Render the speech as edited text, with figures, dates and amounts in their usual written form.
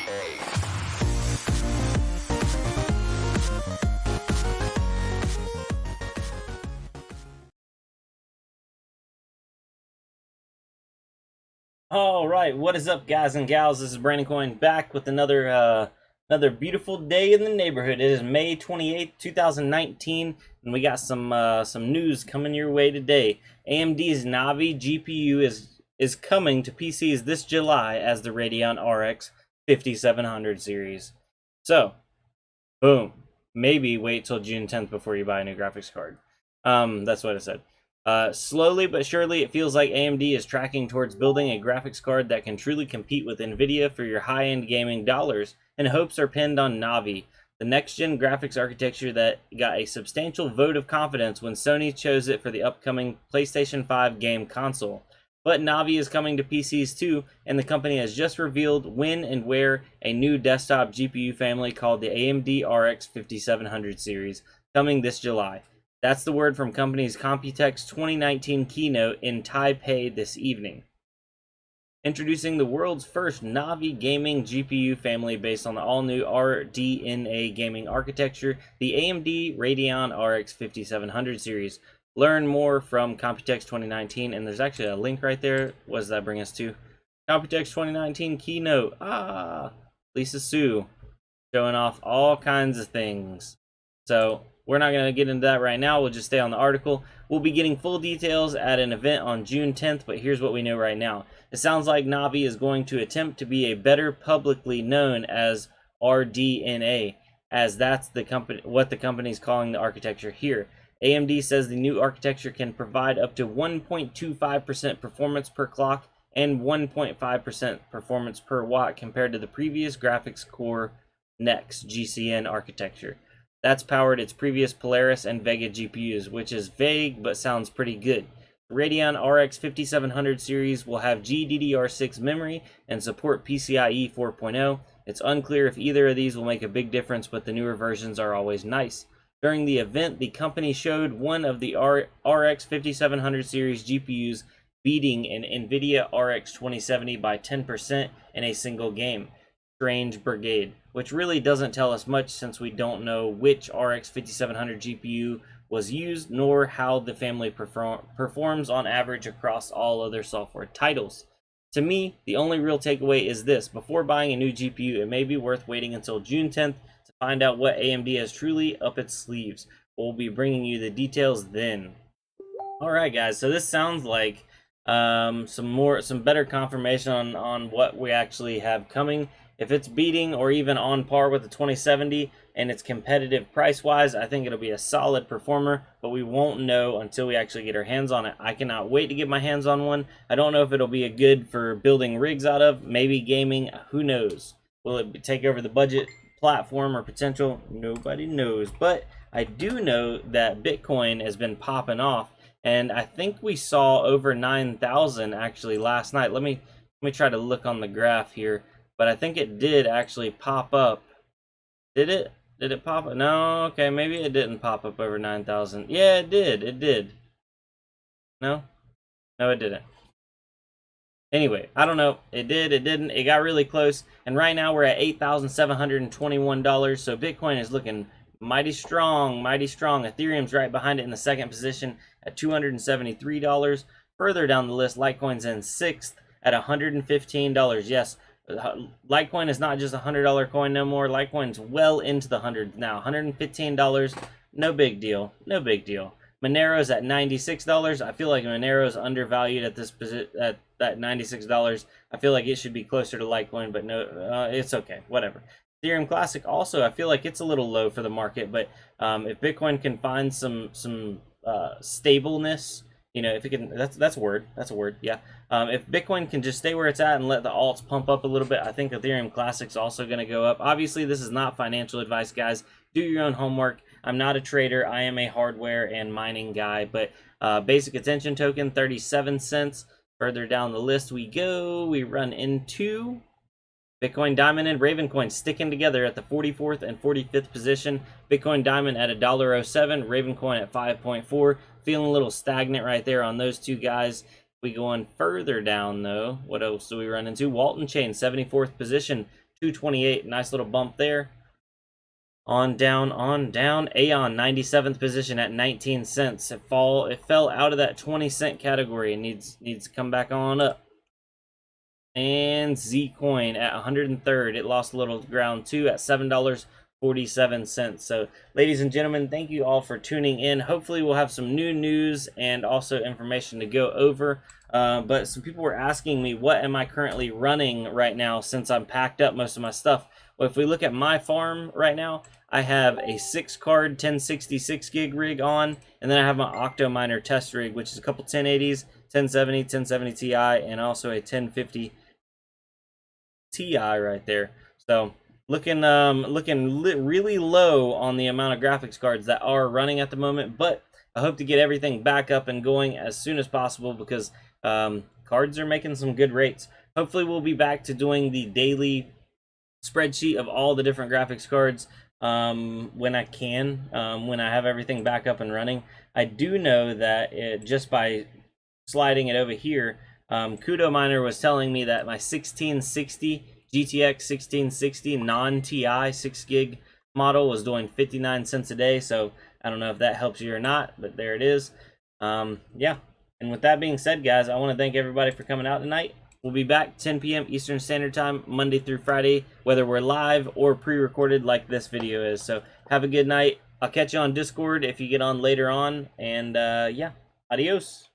All right, what is up, guys and gals? This is Brandoncoin back with another beautiful day in the neighborhood. It is May 28th, 2019, and we got some news coming your way today. AMD's Navi GPU is coming to PCs this July as the Radeon RX 5700 series. So, boom. Maybe wait till June 10th before you buy a new graphics card. That's what I said. Slowly but surely, it feels like AMD is tracking towards building a graphics card that can truly compete with Nvidia for your high-end gaming dollars, and hopes are pinned on Navi, the next-gen graphics architecture that got a substantial vote of confidence when Sony chose it for the upcoming PlayStation 5 game console. But Navi is coming to PCs too, and the company has just revealed when and where a new desktop GPU family called the AMD RX 5700 series, coming this July. That's the word from company's Computex 2019 keynote in Taipei this evening. Introducing the world's first Navi gaming GPU family based on the all-new RDNA gaming architecture, the AMD Radeon RX 5700 series. Learn more from Computex 2019, and there's actually a link right there. What does that bring us to? Computex 2019 keynote. Lisa Su showing off all kinds of things. So we're not going to get into that right now. We'll just stay on the article. We'll be getting full details at an event on June 10th, but here's what we know right now. It sounds like Navi is going to attempt to be a better publicly known as RDNA, as that's what the company's calling the architecture here. AMD says the new architecture can provide up to 1.25% performance per clock and 1.5% performance per watt compared to the previous graphics core Next GCN architecture. That's powered its previous Polaris and Vega GPUs, which is vague but sounds pretty good. The Radeon RX 5700 series will have GDDR6 memory and support PCIe 4.0. It's unclear if either of these will make a big difference, but the newer versions are always nice. During the event, the company showed one of the RX 5700 series GPUs beating an Nvidia RX 2070 by 10% in a single game, Strange Brigade, which really doesn't tell us much since we don't know which RX 5700 GPU was used, nor how the family performs on average across all other software titles. To me, the only real takeaway is this: before buying a new GPU, it may be worth waiting until June 10th to find out what AMD has truly up its sleeves. We'll be bringing you the details then. Alright guys, so this sounds like some better confirmation on what we actually have coming. If it's beating or even on par with the 2070 and it's competitive price-wise, I think it'll be a solid performer, but we won't know until we actually get our hands on it. I cannot wait to get my hands on one. I don't know if it'll be a good for building rigs out of, maybe gaming, who knows. Will it take over the budget platform or potential? Nobody knows, but I do know that Bitcoin has been popping off, and I think we saw over 9,000 actually last night. Let me try to look on the graph here. But I think it did actually pop up. Did it? Did it pop up? No, okay, maybe it didn't pop up over 9,000. Yeah, it did. It did. No? No, it didn't. Anyway, I don't know. It did, it didn't. It got really close. And right now we're at $8,721. So Bitcoin is looking mighty strong, mighty strong. Ethereum's right behind it in the second position at $273. Further down the list, Litecoin's in sixth at $115. Yes. Litecoin is not just a $100 coin no more. Litecoin's well into the hundreds now. $115, no big deal, no big deal. Monero's at $96. I feel like Monero's undervalued at this at that $96. I feel like it should be closer to Litecoin, but no, it's okay, whatever. Ethereum Classic also, I feel like it's a little low for the market, but if Bitcoin can find some stableness, you know, if it can, that's a word, yeah. If Bitcoin can just stay where it's at and let the alts pump up a little bit, I think Ethereum Classic's also going to go up. Obviously, this is not financial advice, guys. Do your own homework. I'm not a trader. I am a hardware and mining guy, but basic attention token, 37 cents. Further down the list we go. We run into Bitcoin Diamond and Ravencoin sticking together at the 44th and 45th position. Bitcoin Diamond at $1.07, Ravencoin at 5.4. Feeling a little stagnant right there on those two guys. We go on further down though. What else do we run into? Walton Chain, 74th position, 228, nice little bump there. On down, Aeon 97th position at 19 cents. It fell out of that 20 cent category and needs to come back on up. And Zcoin at 103rd, it lost a little ground too at $7.47. So, ladies and gentlemen, thank you all for tuning in. Hopefully, we'll have some new news and also information to go over. But some people were asking me, what am I currently running right now since I'm packed up most of my stuff? Well, if we look at my farm right now, I have a 6-card 1066 gig rig on, and then I have my Octominer test rig, which is a couple 1080s, 1070, 1070 Ti, and also a 1050 Ti right there. So looking really low on the amount of graphics cards that are running at the moment, but I hope to get everything back up and going as soon as possible because cards are making some good rates. Hopefully we'll be back to doing the daily spreadsheet of all the different graphics cards when I can, when I have everything back up and running. I do know that just by sliding it over here, Kudo Miner was telling me that my 1660 GTX 1660 non-TI 6 gig model was doing 59 cents a day. So I don't know if that helps you or not, but there it is. Yeah. And with that being said, guys, I want to thank everybody for coming out tonight. We'll be back 10 p.m. Eastern Standard Time, Monday through Friday, whether we're live or pre-recorded like this video is. So have a good night. I'll catch you on Discord if you get on later on. And yeah, adios.